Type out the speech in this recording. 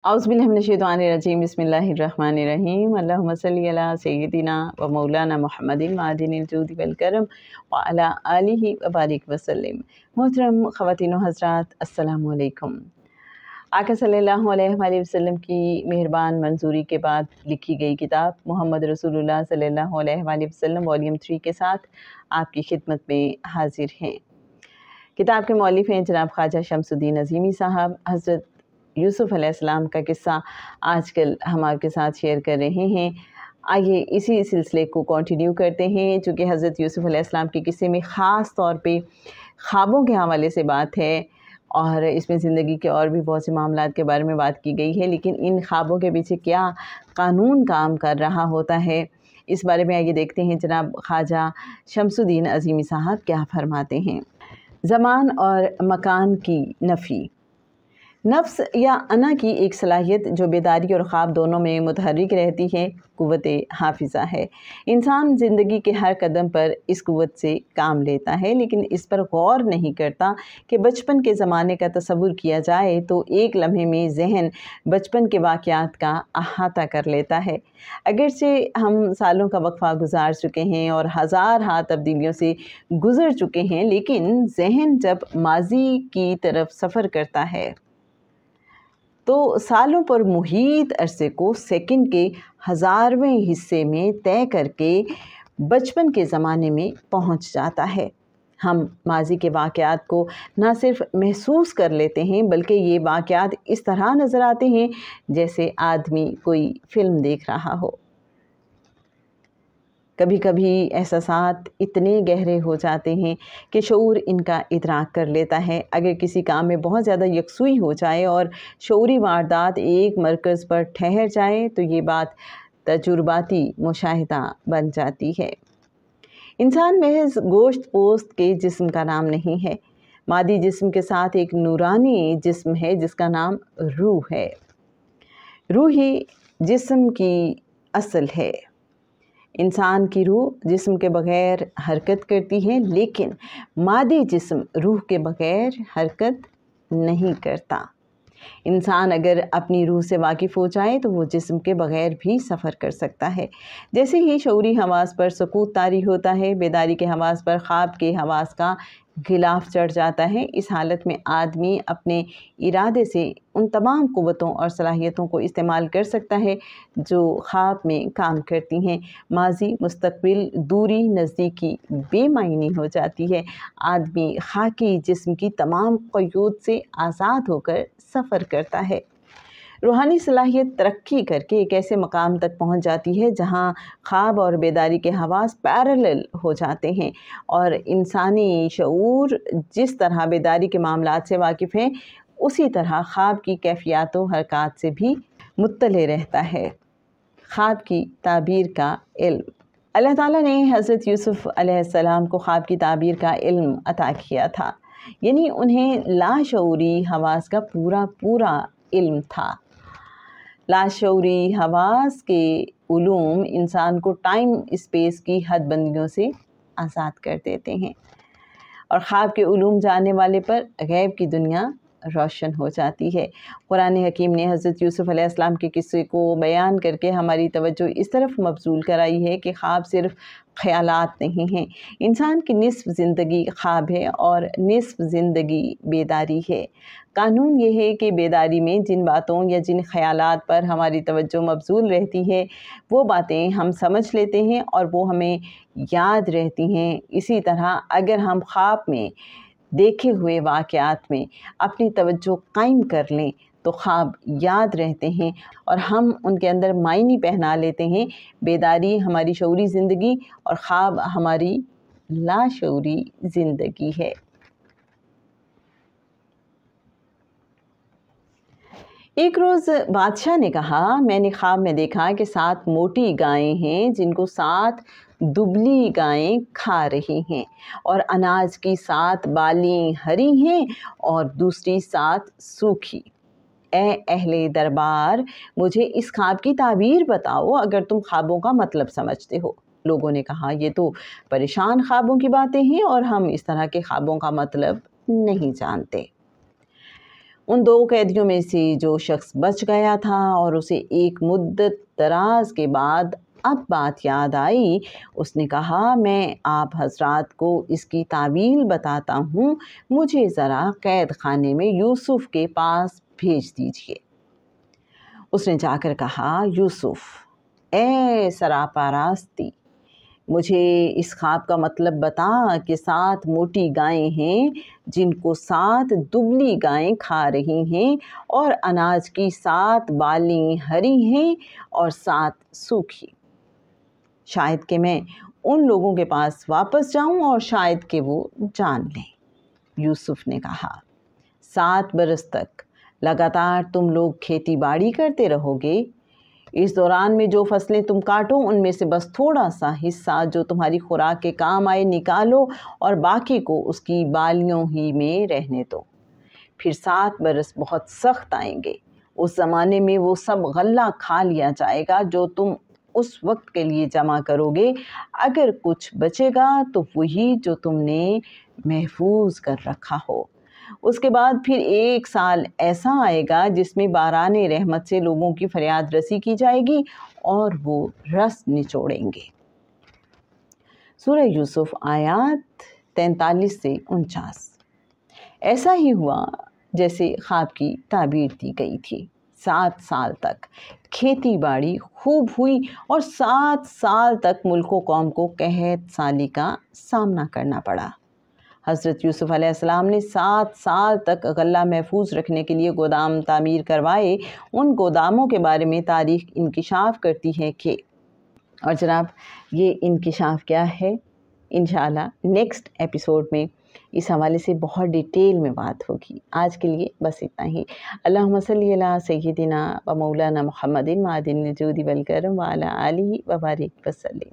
औज़ु बिल्लाहि मिनश्शैतानिर्रजीम बिस्मिल्लाहिर्रहमानिर्रहीम अल्लाहुम्मा सल्लि अला सय्यिदिना व मौलाना मुहम्मदिन मादिनिल जूदि वल करम व अला आलिहि व बारिक वसल्लम। मोहतरम ख़वातीन व हज़रात, अस्सलामु अलैकुम। आका सल्लल्लाहु अलैहि वसल्लम की मेहरबान मंजूरी के बाद लिखी गई किताब मोहम्मद रसूलुल्लाह सल्लल्लाहु अलैहि वसल्लम वॉल्यूम 3 के साथ आपकी खिदमत में हाजिर हैं। किताब के मौलिफ़ हैं जनाब ख्वाजा शमसुद्दीन अज़ीमी साहब। हज़रत यूसुफ़ अलैहिस्सलाम का किस्सा आजकल हम आपके साथ शेयर कर रहे हैं। आइए इसी सिलसिले को कंटिन्यू करते हैं। चूँकि हज़रत यूसुफ़ अलैहिस्सलाम के किस्से में ख़ास तौर पे ख़्वाबों के हवाले से बात है और इसमें ज़िंदगी के और भी बहुत से मामलात के बारे में बात की गई है, लेकिन इन ख़्वाबों के पीछे क्या कानून काम कर रहा होता है, इस बारे में आइए देखते हैं जनाब ख्वाजा शमसुद्दीन अज़ीमी साहब क्या फरमाते हैं। ज़मान और मकान की नफ़ी। नफ्स या अना की एक सलाहियत जो बेदारी और ख़्वाब दोनों में मुतहर्रिक रहती है, क़ुव्वत हाफ़िज़ा है। इंसान ज़िंदगी के हर कदम पर इस क़ुव्वत से काम लेता है, लेकिन इस पर गौर नहीं करता कि बचपन के ज़माने का तसव्वुर किया जाए तो एक लम्हे में ज़हन बचपन के वाक़यात का अहाता कर लेता है। अगरचे हम सालों का वक्फ़ा गुज़ार चुके हैं और हज़ार हा तब्दीलियों से गुज़र चुके हैं, लेकिन ज़हन जब माज़ी की तरफ सफ़र करता है तो सालों पर मुहीत अरसे को सेकंड के हज़ारवें हिस्से में तय करके बचपन के ज़माने में पहुंच जाता है। हम माज़ी के वाक़यात को ना सिर्फ़ महसूस कर लेते हैं, बल्कि ये वाक़यात इस तरह नज़र आते हैं जैसे आदमी कोई फ़िल्म देख रहा हो। कभी कभी एहसासात इतने गहरे हो जाते हैं कि शऊर इनका इदराक कर लेता है। अगर किसी काम में बहुत ज़्यादा यकसुई हो जाए और शऊरी वारदात एक मरकज़ पर ठहर जाए तो ये बात तजुर्बाती मुशाहिदा बन जाती है। इंसान महज गोश्त पोस्त के जिस्म का नाम नहीं है। मादी जिस्म के साथ एक नूरानी जिस्म है जिसका नाम रूह है। रूह ही जिस्म की असल है। इंसान की रूह जिस्म के बग़ैर हरकत करती है, लेकिन मादी जिस्म रूह के बग़ैर हरकत नहीं करता। इंसान अगर अपनी रूह से वाकिफ़ हो जाए तो वो जिस्म के बग़ैर भी सफ़र कर सकता है। जैसे ही शऊरी हवास पर सकूत तारी होता है, बेदारी के हवास पर ख़्वाब के हवास का गिलाफ़ चढ़ जाता है। इस हालत में आदमी अपने इरादे से उन तमाम क़ुव्वतों और सलाहियतों को इस्तेमाल कर सकता है जो ख़्वाब में काम करती हैं। माज़ी, मुस्तक़बिल, दूरी, नज़दीकी बेमायनी हो जाती है। आदमी ख़ाकी जिस्म की तमाम क़यूद से आज़ाद होकर सफ़र करता है। रूहानी सलाहियत तरक्की करके एक ऐसे मकाम तक पहुंच जाती है जहां ख़्वाब और बेदारी के हवास पैरेलल हो जाते हैं और इंसानी शऊर जिस तरह बेदारी के मामलात से वाकिफ़ है, उसी तरह ख़्वाब की कैफ़ियत व हरकत से भी मुत्तले रहता है। ख़्वाब की ताबीर का इल्म। अल्लाह ताला ने हज़रत यूसुफ़ अलैहिस्सलाम को ख़्वाब की ताबीर का इल्म अता किया था, यानी उन्हें लाशऊरी हवास का पूरा इल्म था। लाशऊरी हवास के उलूम इंसान को टाइम स्पेस की हदबंदियों से आज़ाद कर देते हैं और ख़्वाब के उलूम जानने वाले पर गैब की दुनिया रोशन हो जाती है। कुरान हकीम ने हज़रत यूसुफ़ अलैहिस्सलाम के किस्से को बयान करके हमारी तवज्जो इस तरफ मबज़ूल कराई है कि ख़्वाब सिर्फ़ ख़यालात नहीं हैं। इंसान की निस्फ़ ज़िंदगी ख़्वाब है और निस्फ़ ज़िंदगी बेदारी है। कानून ये है कि बेदारी में जिन बातों या जिन ख़यालात पर हमारी तवज्जो मबज़ूल रहती है, वो बातें हम समझ लेते हैं और वो हमें याद रहती हैं। इसी तरह अगर हम ख़्वाब में देखे हुए वाक़यात में अपनी तवज्जो कायम कर लें तो ख़्वाब याद रहते हैं और हम उनके अंदर मायने पहना लेते हैं। बेदारी हमारी शऊरी ज़िंदगी और ख़्वाब हमारी लाशऊरी ज़िंदगी है। एक रोज़ बादशाह ने कहा, मैंने ख़्वाब में देखा कि 7 मोटी गायें हैं जिनको 7 दुबली गायें खा रही हैं और अनाज की 7 बालें हरी हैं और दूसरी 7 सूखी। ए अहले दरबार, मुझे इस ख़्वाब की ताबीर बताओ अगर तुम ख़्वाबों का मतलब समझते हो। लोगों ने कहा, ये तो परेशान ख़्वाबों की बातें हैं और हम इस तरह के ख़्वाबों का मतलब नहीं जानते। ان 2 قیدیوں میں سے جو شخص بچ گیا تھا اور اسے ایک مدت دراز کے بعد اب بات یاد آئی، اس نے کہا میں آپ حضرات کو اس کی تعویل بتاتا ہوں، مجھے ذرا قید خانے میں یوسف کے پاس بھیج دیجیے۔ اس نے جا کر کہا، یوسف اے سراپا راستی، مجھے اس خواب کا مطلب بتا کہ 7 موٹی گائیں ہیں جن کو 7 دبلی گائیں کھا رہی ہیں، اور اناج کی 7 بالیں ہری ہیں اور 7 سوکھی۔ شاید کہ میں ان لوگوں کے پاس واپس جاؤں اور شاید کہ وہ جان لیں۔ یوسف نے کہا، 7 برس تک لگاتار تم لوگ کھیتی باڑی کرتے رہو گے۔ اس دوران میں جو فصلیں تم کاٹو ان میں سے بس تھوڑا سا حصہ جو تمہاری خوراک کے کام آئے نکالو اور باقی کو اس کی بالیوں ہی میں رہنے دو۔ پھر 7 برس بہت سخت آئیں گے، اس زمانے میں وہ سب غلہ کھا لیا جائے گا جو تم اس وقت کے لیے جمع کرو گے، اگر کچھ بچے گا تو وہی جو تم نے محفوظ کر رکھا ہو۔ اس کے بعد پھر 1 سال ایسا آئے گا جس میں باران رحمت سے لوگوں کی فریاد رسی کی جائے گی اور وہ رس نچوڑیں گے۔ سورہ یوسف آیات 43 سے 49۔ ایسا ہی ہوا جیسے خواب کی تعبیر دی گئی تھی۔ 7 سال تک کھیتی باڑی خوب ہوئی اور 7 سال تک ملک و قوم کو قحط سالی کا سامنا کرنا پڑا۔ حضرت یوسف علیہ السلام نے 7 سال تک غلہ محفوظ رکھنے کے لیے گودام تعمیر کروائے۔ ان گوداموں کے بارے میں تاریخ انکشاف کرتی ہے کہ، اور جناب یہ انکشاف کیا ہے، انشاءاللہ نیکسٹ ایپیسوڈ میں اس حوالے سے بہت ڈیٹیل میں بات ہوگی۔ آج کے لیے بس اتنا ہی۔ اللہم صلی علی سیدنا و مولانا محمد معدن الجود والکرم وعلی آلہ وبارک وسلم۔